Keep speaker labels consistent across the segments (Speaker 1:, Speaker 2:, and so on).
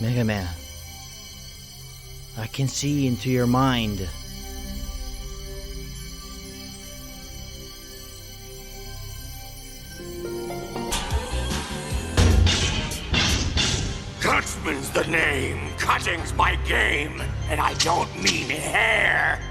Speaker 1: Mega Man, I can see into your mind.
Speaker 2: Cutman's the name, cutting's my game, and I don't mean hair.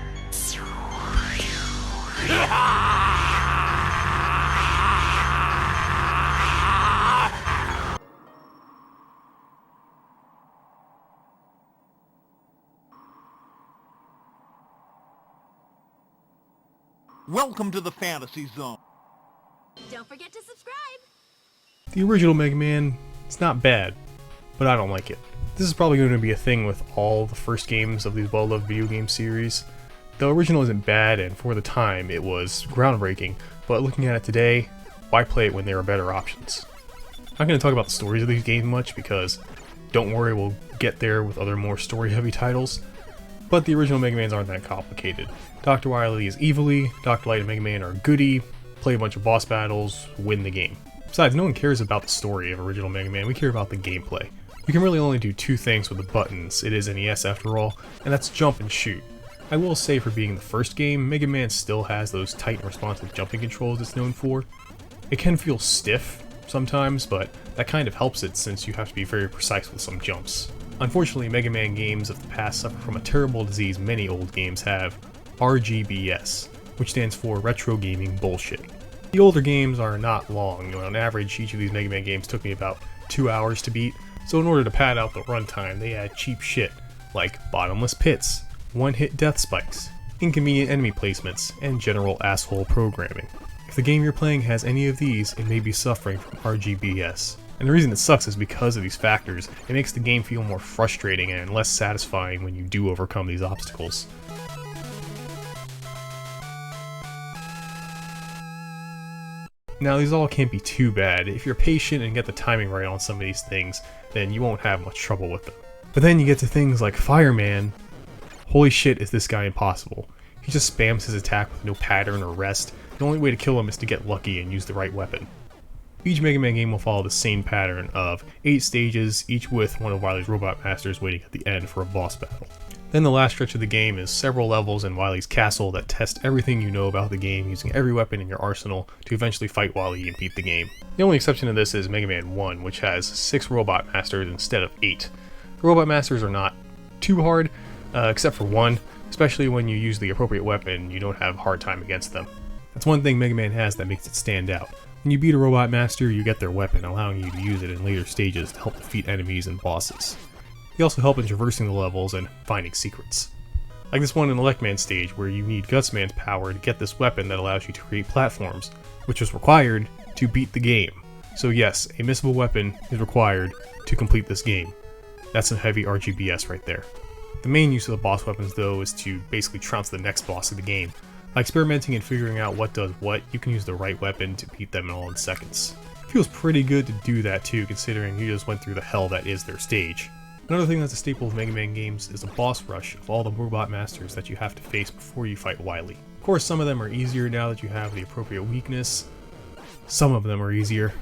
Speaker 3: Welcome to the Fantasy Zone.
Speaker 4: Don't forget to subscribe.
Speaker 5: The original Mega Man, it's not bad, but I don't like it. This is probably going to be a thing with all the first games of these well-loved video game series. The original isn't bad, and for the time, it was groundbreaking, but looking at it today, why play it when there are better options? I'm not going to talk about the stories of these games much, because don't worry, we'll get there with other more story-heavy titles, but the original Mega Mans aren't that complicated. Dr. Wily is evilly, Dr. Light and Mega Man are goody, play a bunch of boss battles, win the game. Besides, no one cares about the story of original Mega Man, we care about the gameplay. You can really only do two things with the buttons, it is NES after all, and that's jump and shoot. I will say for being the first game, Mega Man still has those tight and responsive jumping controls it's known for. It can feel stiff sometimes, but that kind of helps it since you have to be very precise with some jumps. Unfortunately, Mega Man games of the past suffer from a terrible disease many old games have, RGBS, which stands for Retro Gaming Bullshitting. The older games are not long, on average each of these Mega Man games took me about 2 hours to beat, so in order to pad out the runtime they add cheap shit like bottomless pits, one-hit death spikes, inconvenient enemy placements, and general asshole programming. If the game you're playing has any of these, it may be suffering from RGBS. And the reason it sucks is because of these factors. It makes the game feel more frustrating and less satisfying when you do overcome these obstacles. Now these all can't be too bad. If you're patient and get the timing right on some of these things, then you won't have much trouble with them. But then you get to things like Fireman. Holy shit, is this guy impossible. He just spams his attack with no pattern or rest. The only way to kill him is to get lucky and use the right weapon. Each Mega Man game will follow the same pattern of 8 stages, each with one of Wily's Robot Masters waiting at the end for a boss battle. Then the last stretch of the game is several levels in Wily's castle that test everything you know about the game using every weapon in your arsenal to eventually fight Wily and beat the game. The only exception to this is Mega Man 1, which has 6 Robot Masters instead of 8. The Robot Masters are not too hard, except for one, especially when you use the appropriate weapon, you don't have a hard time against them. That's one thing Mega Man has that makes it stand out. When you beat a Robot Master, you get their weapon, allowing you to use it in later stages to help defeat enemies and bosses. They also help in traversing the levels and finding secrets. Like this one in the Electman stage, where you need Gutsman's power to get this weapon that allows you to create platforms, which is required to beat the game. So yes, a missable weapon is required to complete this game. That's some heavy RGBS right there. The main use of the boss weapons though is to basically trounce the next boss of the game. By experimenting and figuring out what does what, you can use the right weapon to beat them all in seconds. It feels pretty good to do that too, considering you just went through the hell that is their stage. Another thing that's a staple of Mega Man games is a boss rush of all the Robot Masters that you have to face before you fight Wily. Of course, some of them are easier now that you have the appropriate weakness. Some of them are easier.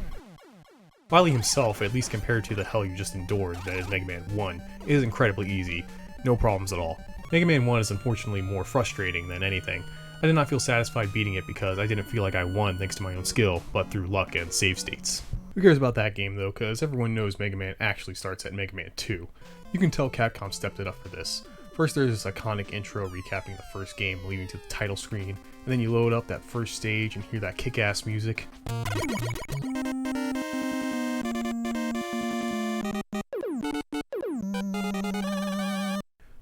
Speaker 5: Wily himself, at least compared to the hell you just endured, that is Mega Man 1, is incredibly easy. No problems at all. Mega Man 1 is unfortunately more frustrating than anything. I did not feel satisfied beating it because I didn't feel like I won thanks to my own skill, but through luck and save states. Who cares about that game though, because everyone knows Mega Man actually starts at Mega Man 2. You can tell Capcom stepped it up for this. First there's this iconic intro recapping the first game leading to the title screen, and then you load up that first stage and hear that kick-ass music.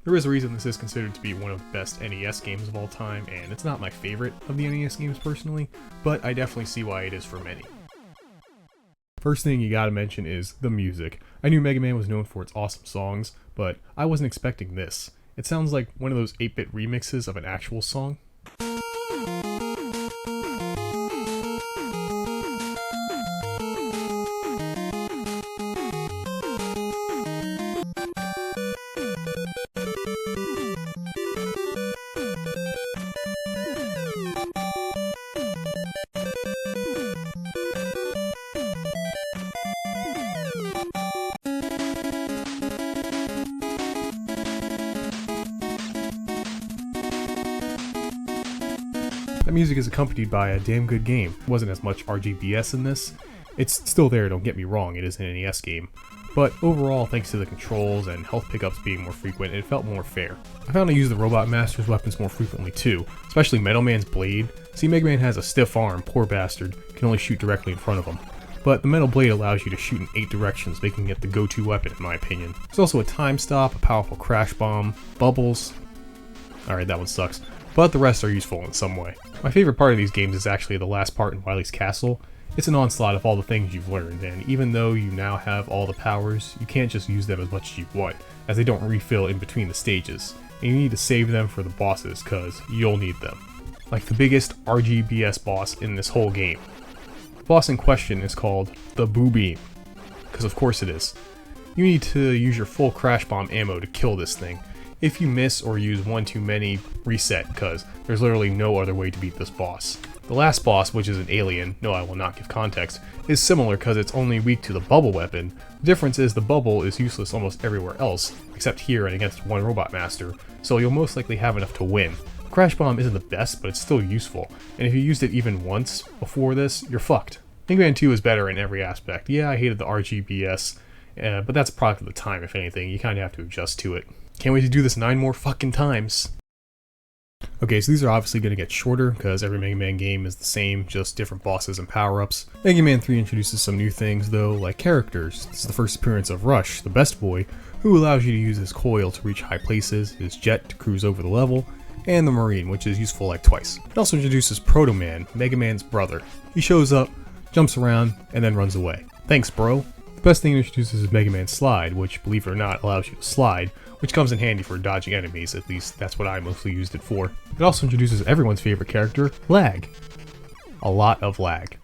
Speaker 5: There is a reason this is considered to be one of the best NES games of all time, and it's not my favorite of the NES games personally, but I definitely see why it is for many. First thing you gotta mention is the music. I knew Mega Man was known for its awesome songs, but I wasn't expecting this. It sounds like one of those 8-bit remixes of an actual song. That music is accompanied by a damn good game. There wasn't as much RGBS in this. It's still there, don't get me wrong, it is an NES game. But overall, thanks to the controls and health pickups being more frequent, it felt more fair. I found I use the Robot Master's weapons more frequently too, especially Metal Man's blade. See, Mega Man has a stiff arm, poor bastard, can only shoot directly in front of him. But the metal blade allows you to shoot in 8 directions, making it the go-to weapon in my opinion. There's also a time stop, a powerful crash bomb, bubbles. Alright, that one sucks. But the rest are useful in some way. My favorite part of these games is actually the last part in Wily's Castle. It's an onslaught of all the things you've learned, and even though you now have all the powers, you can't just use them as much as you want, as they don't refill in between the stages, and you need to save them for the bosses, cause you'll need them. Like the biggest RGBS boss in this whole game. The boss in question is called the Boo Beam, cause of course it is. You need to use your full crash bomb ammo to kill this thing. If you miss or use one too many, reset, cause there's literally no other way to beat this boss. The last boss, which is an alien, no I will not give context, is similar because it's only weak to the bubble weapon. The difference is the bubble is useless almost everywhere else, except here and against one Robot Master, so you'll most likely have enough to win. Crash Bomb isn't the best, but it's still useful, and if you used it even once before this, you're fucked. Mega Man 2 is better in every aspect. Yeah, I hated the RGBS, but that's a product of the time if anything, you kinda have to adjust to it. Can't wait to do this 9 more fucking times. Okay, so these are obviously going to get shorter, because every Mega Man game is the same, just different bosses and power-ups. Mega Man 3 introduces some new things though, like characters. This is the first appearance of Rush, the best boy, who allows you to use his coil to reach high places, his jet to cruise over the level, and the Marine, which is useful like twice. It also introduces Proto Man, Mega Man's brother. He shows up, jumps around, and then runs away. Thanks, bro. The best thing it introduces is Mega Man Slide, which, believe it or not, allows you to slide, which comes in handy for dodging enemies, at least that's what I mostly used it for. It also introduces everyone's favorite character, lag. A lot of lag.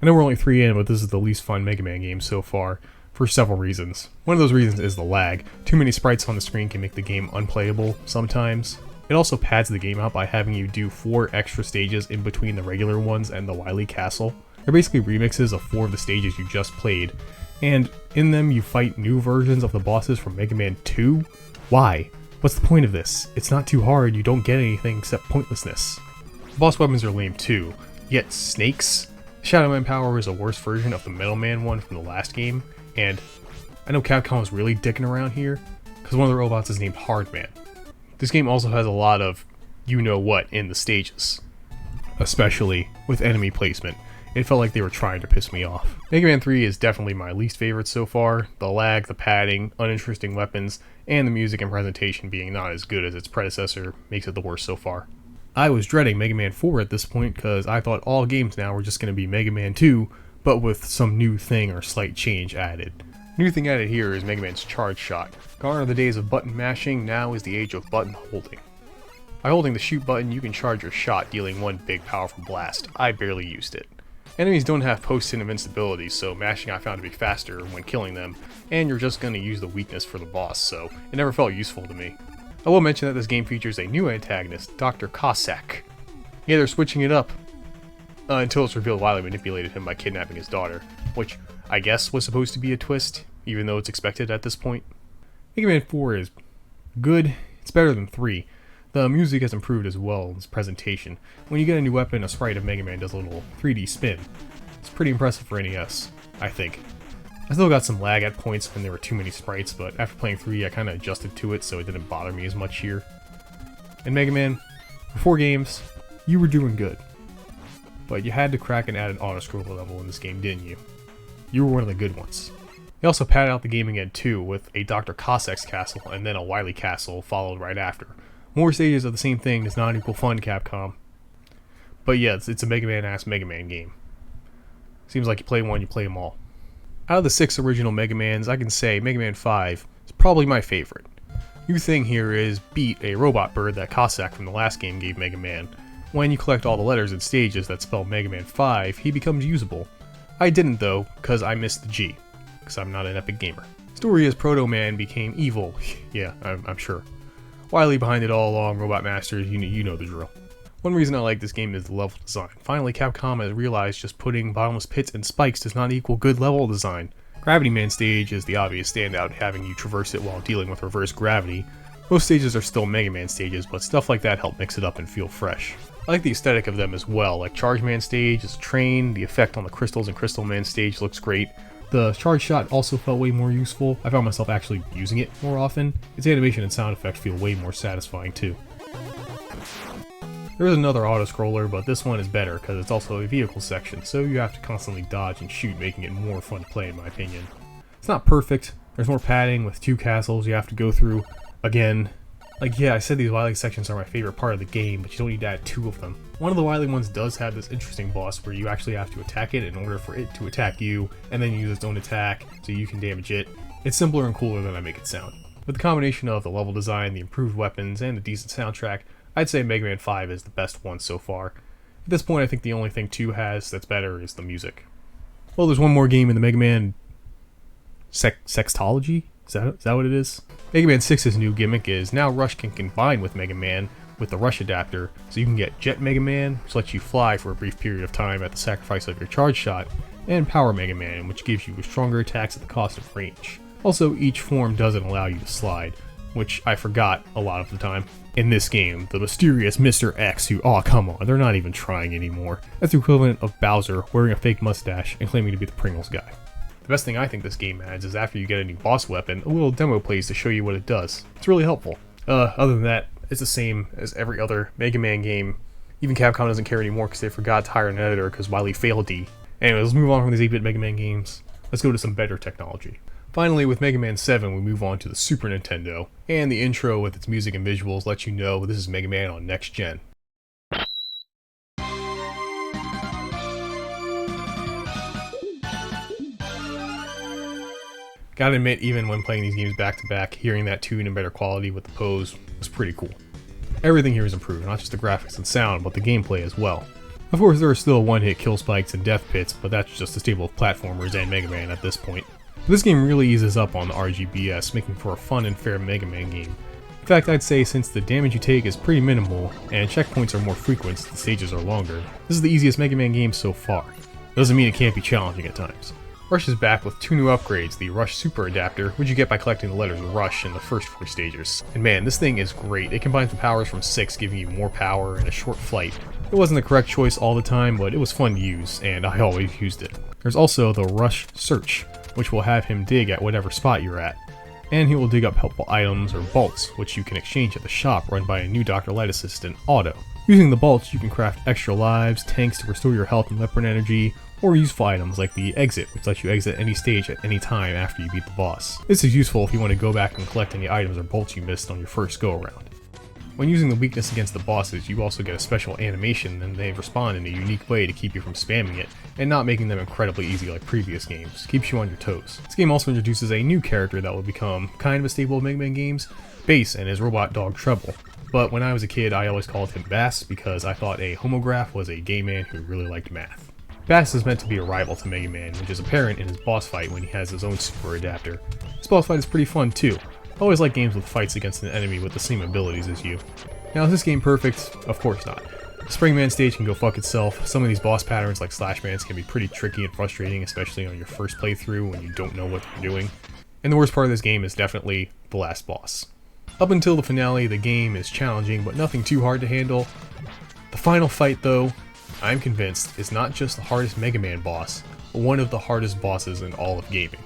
Speaker 5: I know we're only 3 in, but this is the least fun Mega Man game so far, for several reasons. One of those reasons is the lag. Too many sprites on the screen can make the game unplayable sometimes. It also pads the game out by having you do 4 extra stages in between the regular ones and the Wily Castle. They're basically remixes of 4 of the stages you just played, and in them you fight new versions of the bosses from Mega Man 2? Why? What's the point of this? It's not too hard, you don't get anything except pointlessness. The boss weapons are lame too. You get snakes. Shadow Man Power is a worse version of the Metal Man one from the last game, and I know Capcom was really dicking around here, because one of the robots is named Hard Man. This game also has a lot of you-know-what in the stages, especially with enemy placement. It felt like they were trying to piss me off. Mega Man 3 is definitely my least favorite so far. The lag, the padding, uninteresting weapons, and the music and presentation being not as good as its predecessor makes it the worst so far. I was dreading Mega Man 4 at this point because I thought all games now were just going to be Mega Man 2, but with some new thing or slight change added. New thing added here is Mega Man's charge shot. Gone are the days of button mashing, now is the age of button holding. By holding the shoot button, you can charge your shot, dealing one big powerful blast. I barely used it. Enemies don't have post-hit invincibility, so mashing I found to be faster when killing them, and you're just going to use the weakness for the boss, so it never felt useful to me. I will mention that this game features a new antagonist, Dr. Cossack. Yeah, they're switching it up. Until it's revealed Wily manipulated him by kidnapping his daughter, which I guess was supposed to be a twist, even though it's expected at this point. Mega Man 4 is good, it's better than 3. The music has improved as well in its presentation. When you get a new weapon, a sprite of Mega Man does a little 3D spin. It's pretty impressive for NES, I think. I still got some lag at points when there were too many sprites, but after playing 3 I kinda adjusted to it so it didn't bother me as much here. And Mega Man, for 4 games, you were doing good. But you had to crack and add an auto-scroll level in this game, didn't you? You were one of the good ones. They also padded out the game again too, with a Dr. Cossack's castle and then a Wily castle followed right after. More stages of the same thing does not equal fun, Capcom. But yeah, it's a Mega Man-ass Mega Man game. Seems like you play one, you play them all. Out of the 6 original Mega Mans, I can say Mega Man 5 is probably my favorite. New thing here is beat a robot bird that Cossack from the last game gave Mega Man. When you collect all the letters and stages that spell Mega Man 5, he becomes usable. I didn't though, because I missed the G, because I'm not an epic gamer. Story is Proto Man became evil. Yeah, I'm sure. Wily behind it all along, Robot Masters, you know the drill. One reason I like this game is the level design. Finally, Capcom has realized just putting bottomless pits and spikes does not equal good level design. Gravity Man stage is the obvious standout, having you traverse it while dealing with reverse gravity. Most stages are still Mega Man stages, but stuff like that help mix it up and feel fresh. I like the aesthetic of them as well, like Charge Man stage is a train, the effect on the crystals in Crystal Man stage looks great. The charge shot also felt way more useful. I found myself actually using it more often. Its animation and sound effects feel way more satisfying too. There is another auto-scroller, but this one is better because it's also a vehicle section, so you have to constantly dodge and shoot, making it more fun to play in my opinion. It's not perfect. There's more padding with 2 castles you have to go through. Again, like yeah, I said these Wily sections are my favorite part of the game, but you don't need to add 2 of them. One of the Wily ones does have this interesting boss where you actually have to attack it in order for it to attack you, and then use its own attack so you can damage it. It's simpler and cooler than I make it sound. With the combination of the level design, the improved weapons, and the decent soundtrack, I'd say Mega Man 5 is the best one so far. At this point, I think the only thing 2 has that's better is the music. Well, there's one more game in the Mega Man sextology? Is that what it is? Mega Man 6's new gimmick is now Rush can combine with Mega Man with the Rush adapter, so you can get Jet Mega Man, which lets you fly for a brief period of time at the sacrifice of your charge shot, and Power Mega Man, which gives you stronger attacks at the cost of range. Also, each form doesn't allow you to slide, which I forgot a lot of the time. In this game, the mysterious Mr. X who, oh come on, they're not even trying anymore. That's the equivalent of Bowser wearing a fake mustache and claiming to be the Pringles guy. The best thing I think this game adds is after you get a new boss weapon, a little demo plays to show you what it does. It's really helpful. Other than that, it's the same as every other Mega Man game. Even Capcom doesn't care anymore because they forgot to hire an editor because Wily failed D. Anyway, let's move on from these 8-bit Mega Man games. Let's go to some better technology. Finally, with Mega Man 7, we move on to the Super Nintendo, and the intro with its music and visuals lets you know this is Mega Man on next gen. Gotta admit, even when playing these games back to back, hearing that tune in better quality with the pose was pretty cool. Everything here is improved, not just the graphics and sound, but the gameplay as well. Of course, there are still one-hit kill spikes and death pits, but that's just a staple of platformers and Mega Man at this point. This game really eases up on the RGBS, making for a fun and fair Mega Man game. In fact, I'd say since the damage you take is pretty minimal, and checkpoints are more frequent since the stages are longer, this is the easiest Mega Man game so far. Doesn't mean it can't be challenging at times. Rush is back with 2 new upgrades, the Rush Super Adapter, which you get by collecting the letters Rush in the first 4 stages. And man, this thing is great. It combines the powers from 6, giving you more power and a short flight. It wasn't the correct choice all the time, but it was fun to use, and I always used it. There's also the Rush Search, which will have him dig at whatever spot you're at. And he will dig up helpful items or bolts, which you can exchange at the shop run by a new Dr. Light assistant, Otto. Using the bolts, you can craft extra lives, tanks to restore your health and weapon energy, or useful items like the Exit, which lets you exit any stage at any time after you beat the boss. This is useful if you want to go back and collect any items or bolts you missed on your first go-around. When using the weakness against the bosses, you also get a special animation, and they respond in a unique way to keep you from spamming it, and not making them incredibly easy like previous games. Keeps you on your toes. This game also introduces a new character that will become kind of a staple of Mega Man games, Bass and his robot dog Treble. But when I was a kid, I always called him Bass because I thought a homograph was a gay man who really liked math. Bass is meant to be a rival to Mega Man, which is apparent in his boss fight when he has his own super adapter. This boss fight is pretty fun too. I always like games with fights against an enemy with the same abilities as you. Now is this game perfect? Of course not. The Springman stage can go fuck itself. Some of these boss patterns like Slashmans can be pretty tricky and frustrating, especially on your first playthrough when you don't know what you're doing. And the worst part of this game is definitely the last boss. Up until the finale, the game is challenging, but nothing too hard to handle. The final fight though, I'm convinced, is not just the hardest Mega Man boss, but one of the hardest bosses in all of gaming.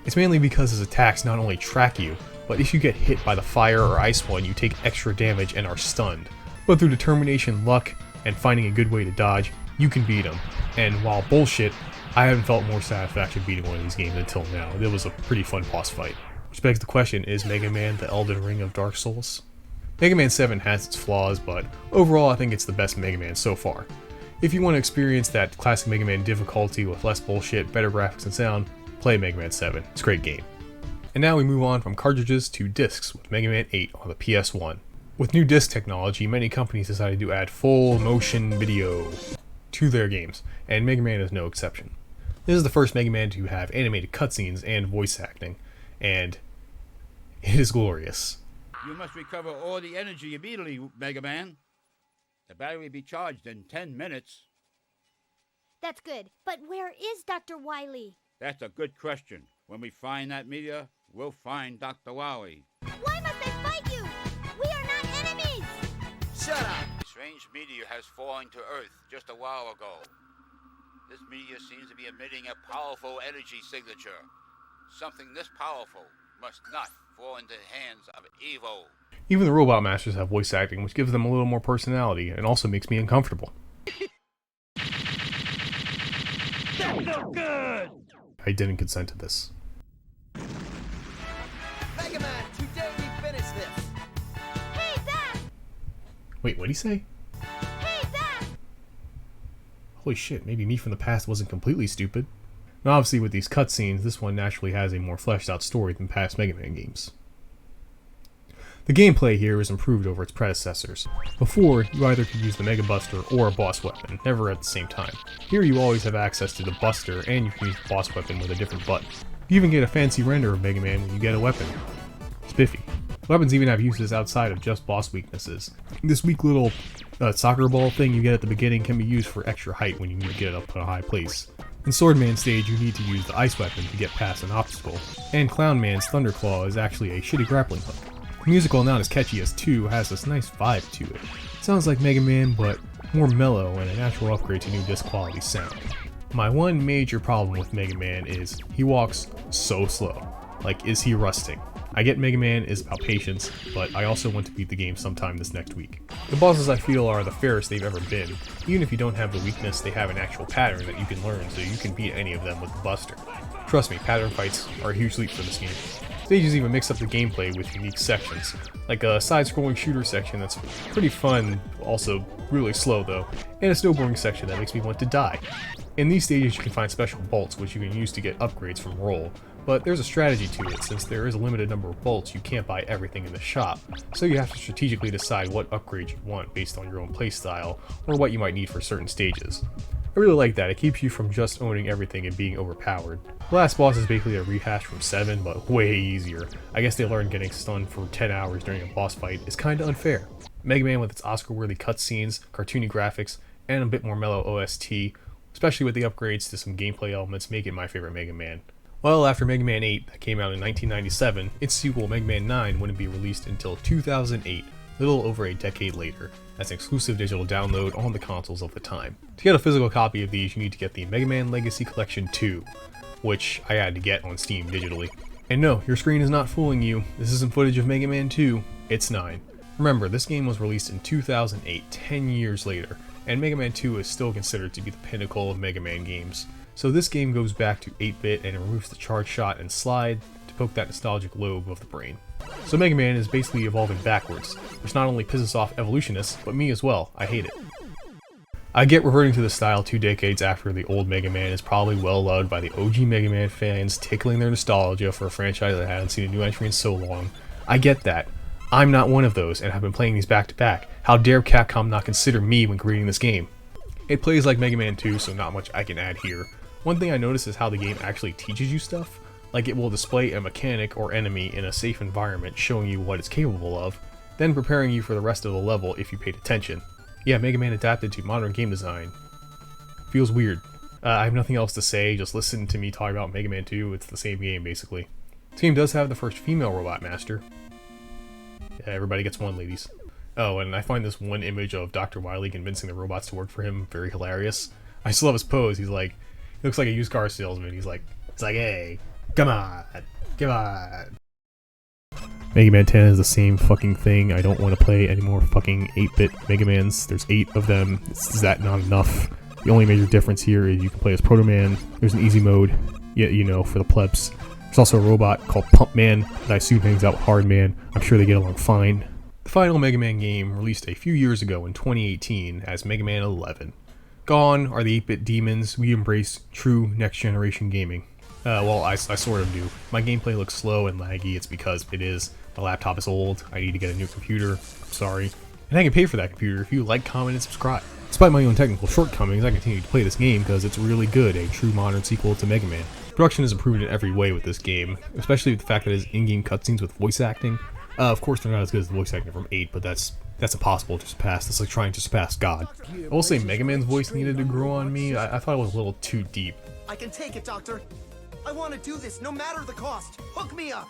Speaker 5: It's mainly because his attacks not only track you, but if you get hit by the fire or ice one, you take extra damage and are stunned. But through determination, luck, and finding a good way to dodge, you can beat him. And while bullshit, I haven't felt more satisfaction beating one of these games until now. It was a pretty fun boss fight. Which begs the question, is Mega Man the Elden Ring of Dark Souls? Mega Man 7 has its flaws, but overall I think it's the best Mega Man so far. If you want to experience that classic Mega Man difficulty with less bullshit, better graphics and sound, play Mega Man 7. It's a great game. And now we move on from cartridges to discs with Mega Man 8 on the PS1. With new disc technology, many companies decided to add full motion video to their games, and Mega Man is no exception. This is the first Mega Man to have animated cutscenes and voice acting, and it is glorious.
Speaker 6: You must recover all the energy immediately, Mega Man. The battery will be charged in 10 minutes.
Speaker 4: That's good. But where is Dr. Wily?
Speaker 6: That's a good question. When we find that meteor, we'll find Dr. Wily.
Speaker 4: Why must they fight you? We are not enemies!
Speaker 6: Shut up! Strange strange meteor has fallen to Earth just a while ago. This meteor seems to be emitting a powerful energy signature. Something this powerful must not fall into the hands of evil.
Speaker 5: Even the Robot Masters have voice acting, which gives them a little more personality and also makes me uncomfortable.
Speaker 2: That's no good!
Speaker 5: I didn't consent to this.
Speaker 7: Mega Man, today we finish this.
Speaker 4: Hey, that!
Speaker 5: Wait, what'd he say?
Speaker 4: Hey, that!
Speaker 5: Holy shit, maybe me from the past wasn't completely stupid. Now obviously with these cutscenes, this one naturally has a more fleshed out story than past Mega Man games. The gameplay here is improved over its predecessors. Before, you either could use the Mega Buster or a boss weapon, never at the same time. Here you always have access to the Buster, and you can use the boss weapon with a different button. You even get a fancy render of Mega Man when you get a weapon. Spiffy. Weapons even have uses outside of just boss weaknesses. This weak little soccer ball thing you get at the beginning can be used for extra height when you need to get it up on a high place. In Swordman stage, you need to use the ice weapon to get past an obstacle, and Clownman's Thunderclaw is actually a shitty grappling hook. The music, while not as catchy as 2, has this nice vibe to it. It sounds like Mega Man, but more mellow and a natural upgrade to new disc quality sound. My one major problem with Mega Man is he walks so slow. Like, is he rusting? I get Mega Man is about patience, but I also want to beat the game sometime this next week. The bosses I feel are the fairest they've ever been. Even if you don't have the weakness, they have an actual pattern that you can learn, so you can beat any of them with the Buster. Trust me, pattern fights are a huge leap for this game. Stages even mix up the gameplay with unique sections, like a side-scrolling shooter section that's pretty fun, also really slow though, and a snowboarding section that makes me want to die. In these stages you can find special bolts which you can use to get upgrades from roll, but there's a strategy to it since there is a limited number of bolts you can't buy everything in the shop, so you have to strategically decide what upgrades you want based on your own playstyle or what you might need for certain stages. I really like that, it keeps you from just owning everything and being overpowered. The last boss is basically a rehash from 7, but way easier. I guess they learned getting stunned for 10 hours during a boss fight is kinda unfair. Mega Man with its Oscar-worthy cutscenes, cartoony graphics, and a bit more mellow OST, especially with the upgrades to some gameplay elements, make it my favorite Mega Man. Well, after Mega Man 8, that came out in 1997, its sequel Mega Man 9 wouldn't be released until 2008, little over a decade later, as an exclusive digital download on the consoles of the time. To get a physical copy of these, you need to get the Mega Man Legacy Collection 2, which I had to get on Steam digitally. And no, your screen is not fooling you, this isn't footage of Mega Man 2, it's 9. Remember, this game was released in 2008, 10 years later, and Mega Man 2 is still considered to be the pinnacle of Mega Man games. So this game goes back to 8-bit and removes the charge shot and slide to poke that nostalgic lobe of the brain. So Mega Man is basically evolving backwards, which not only pisses off evolutionists, but me as well. I hate it. I get reverting to the style 2 decades after the old Mega Man is probably well loved by the OG Mega Man fans, tickling their nostalgia for a franchise that hadn't seen a new entry in so long. I get that. I'm not one of those, and have been playing these back to back. How dare Capcom not consider me when creating this game? It plays like Mega Man 2, so not much I can add here. One thing I noticed is how the game actually teaches you stuff. Like it will display a mechanic or enemy in a safe environment showing you what it's capable of, then preparing you for the rest of the level if you paid attention. Yeah, Mega Man adapted to modern game design. Feels weird. I have nothing else to say, just listen to me talk about Mega Man 2, it's the same game basically. This game does have the first female Robot Master. Yeah, everybody gets one, ladies. Oh, and I find this one image of Dr. Wily convincing the robots to work for him very hilarious. I still love his pose, he looks like a used car salesman, he's like, hey, come on, come on. Mega Man 10 is the same fucking thing. I don't want to play any more fucking 8-bit Mega Mans. There's 8 of them. Is that not enough? The only major difference here is you can play as Proto Man. There's an easy mode, you know, for the plebs. There's also a robot called Pump Man that I assume hangs out with Hard Man. I'm sure they get along fine. The final Mega Man game released a few years ago in 2018 as Mega Man 11. Gone are the 8-bit demons. We embrace true next-generation gaming. Well, I sort of do. My gameplay looks slow and laggy. It's because it is. My laptop is old. I need to get a new computer. I'm sorry. And I can pay for that computer if you like, comment, and subscribe. Despite my own technical shortcomings, I continue to play this game because it's really good, a true modern sequel to Mega Man. Production is improved in every way with this game, especially with the fact that it has in-game cutscenes with voice acting. Of course, they're not as good as the voice acting from 8, but that's impossible to surpass. That's like trying to surpass God. I will say Mega Man's voice needed to grow on me. I thought it was a little too deep.
Speaker 7: I can take it, Doctor. I want to do this no matter the cost. Hook me up.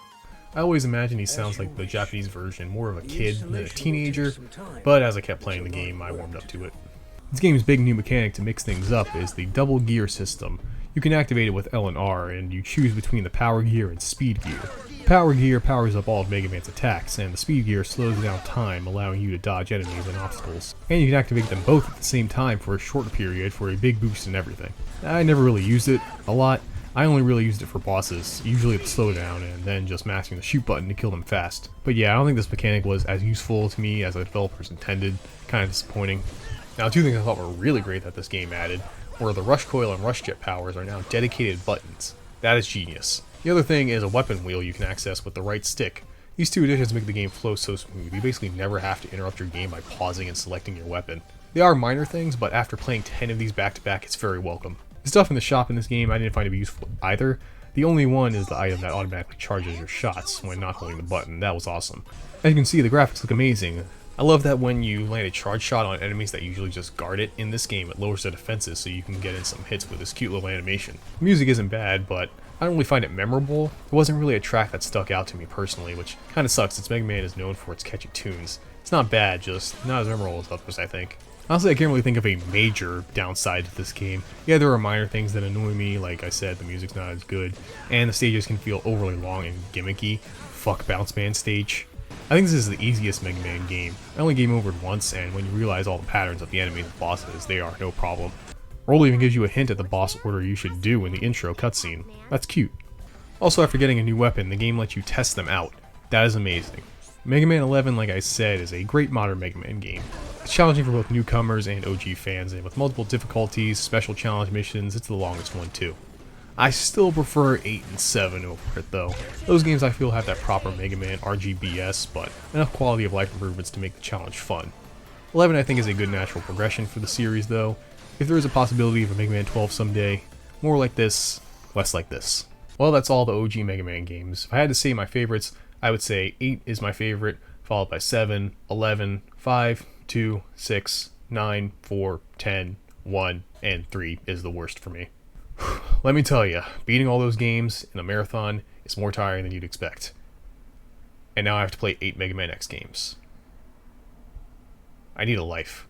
Speaker 5: I always imagine he sounds like the Japanese version, more of a kid than a teenager, but as I kept playing the game, I warmed up to it. This game's big new mechanic to mix things up is the double gear system. You can activate it with L and R, and you choose between the power gear and speed gear. Power gear powers up all of Mega Man's attacks, and the speed gear slows down time, allowing you to dodge enemies and obstacles. And you can activate them both at the same time for a short period for a big boost in everything. I never really used it a lot. I only really used it for bosses, usually the slowdown, and then just mashing the shoot button to kill them fast. But yeah, I don't think this mechanic was as useful to me as the developers intended. Kind of disappointing. Now, two things I thought were really great that this game added were the Rush Coil and Rush Jet powers are now dedicated buttons. That is genius. The other thing is a weapon wheel you can access with the right stick. These two additions make the game flow so smooth, you basically never have to interrupt your game by pausing and selecting your weapon. They are minor things, but after playing 10 of these back to back, it's very welcome. The stuff in the shop in this game I didn't find to be useful either. The only one is the item that automatically charges your shots when not holding the button. That was awesome. As you can see, the graphics look amazing. I love that when you land a charge shot on enemies that usually just guard it, in this game it lowers their defenses so you can get in some hits with this cute little animation. The music isn't bad, but I don't really find it memorable. It wasn't really a track that stuck out to me personally, which kind of sucks since Mega Man is known for its catchy tunes. It's not bad, just not as memorable as others, I think. Honestly, I can't really think of a major downside to this game. Yeah, there are minor things that annoy me, like I said, the music's not as good, and the stages can feel overly long and gimmicky. Fuck Bounce Man stage. I think this is the easiest Mega Man game. I only game overed once, and when you realize all the patterns of the enemies and bosses, they are no problem. Roll even gives you a hint at the boss order you should do in the intro cutscene. That's cute. Also, after getting a new weapon, the game lets you test them out. That is amazing. Mega Man 11, like I said, is a great modern Mega Man game. It's challenging for both newcomers and OG fans, and with multiple difficulties, special challenge missions, it's the longest one too. I still prefer 8 and 7 over it though. Those games I feel have that proper Mega Man RGBS, but enough quality of life improvements to make the challenge fun. 11 I think is a good natural progression for the series though. If there is a possibility of a Mega Man 12 someday, more like this, less like this. Well, that's all the OG Mega Man games. If I had to say my favorites, I would say 8 is my favorite, followed by 7, 11, 5, 2, 6, 9, 4, 10, 1, and 3 is the worst for me. Let me tell you, beating all those games in a marathon is more tiring than you'd expect. And now I have to play 8 Mega Man X games. I need a life.